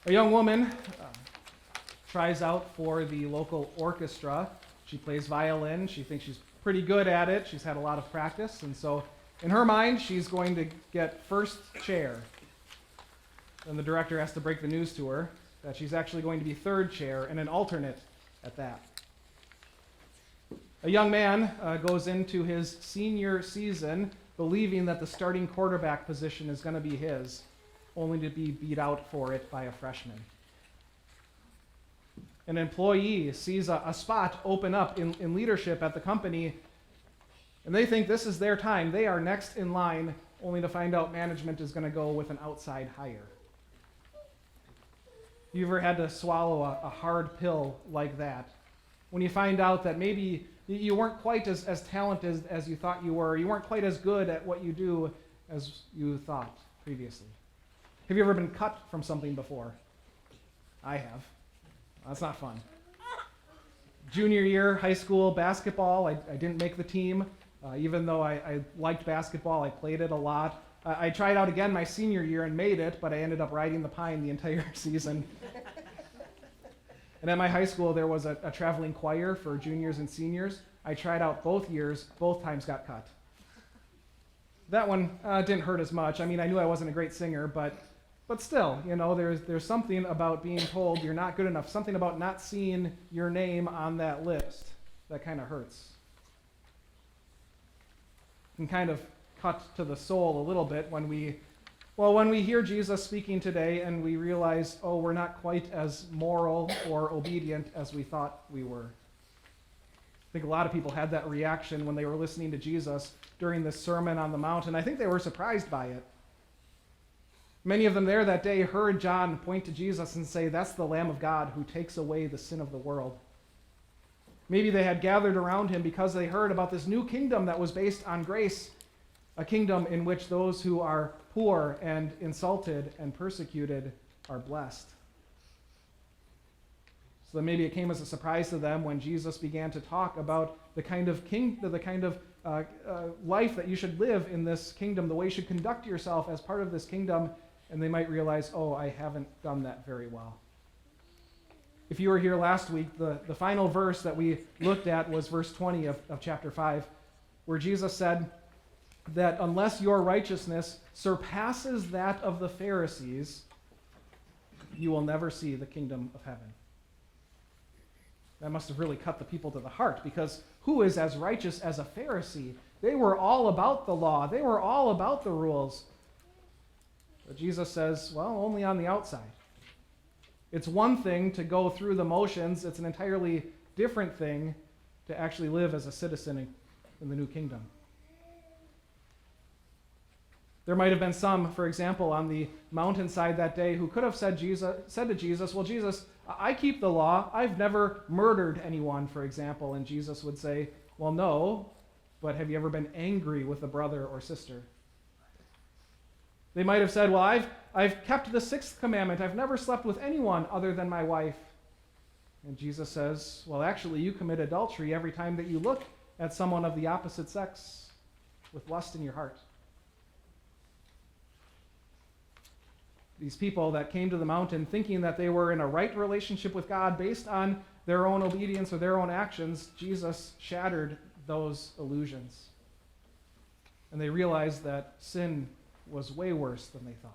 A young woman tries out for the local orchestra. She plays violin. She thinks she's pretty good at it. She's had a lot of practice, and so in her mind, she's going to get first chair. Then the director has to break the news to her that she's actually going to be third chair and an alternate at that. A young man goes into his senior season believing that the starting quarterback position is going to be his, only to be beat out for it by a freshman. An employee sees a spot open up in leadership at the company, and they think this is their time. They are next in line, only to find out management is going to go with an outside hire. You ever had to swallow a hard pill like that? When you find out that maybe you weren't quite as talented as you thought you were, you weren't quite as good at what you do as you thought previously. Have you ever been cut from something before? I have. That's not fun. Junior year, high school basketball, I didn't make the team. Even though I liked basketball, I played it a lot. I tried out again my senior year and made it, but I ended up riding the pine the entire season. And at my high school, there was a traveling choir for juniors and seniors. I tried out both years, both times got cut. That one didn't hurt as much. I mean, I knew I wasn't a great singer, but still, you know, there's something about being told you're not good enough, something about not seeing your name on that list that kind of hurts. Can kind of cut to the soul a little bit when we hear Jesus speaking today and we realize, oh, we're not quite as moral or obedient as we thought we were. I think a lot of people had that reaction when they were listening to Jesus during this Sermon on the Mount, and I think they were surprised by it. Many of them there that day heard John point to Jesus and say, that's the Lamb of God who takes away the sin of the world. Maybe they had gathered around him because they heard about this new kingdom that was based on grace, a kingdom in which those who are poor and insulted and persecuted are blessed. So maybe it came as a surprise to them when Jesus began to talk about the kind of life that you should live in this kingdom, the way you should conduct yourself as part of this kingdom, and they might realize, oh, I haven't done that very well. If you were here last week, the final verse that we looked at was verse 20 of chapter 5, where Jesus said that unless your righteousness surpasses that of the Pharisees, you will never see the kingdom of heaven. That must have really cut the people to the heart, because who is as righteous as a Pharisee? They were all about the law. They were all about the rules. But Jesus says, well, only on the outside. It's one thing to go through the motions. It's an entirely different thing to actually live as a citizen in the new kingdom. There might have been some, for example, on the mountainside that day who could have said to Jesus, well, Jesus, I keep the law. I've never murdered anyone, for example. And Jesus would say, well, no, but have you ever been angry with a brother or sister? They might have said, well, I've kept the sixth commandment. I've never slept with anyone other than my wife. And Jesus says, well, actually, you commit adultery every time that you look at someone of the opposite sex with lust in your heart. These people that came to the mountain thinking that they were in a right relationship with God based on their own obedience or their own actions, Jesus shattered those illusions. And they realized that sin was way worse than they thought.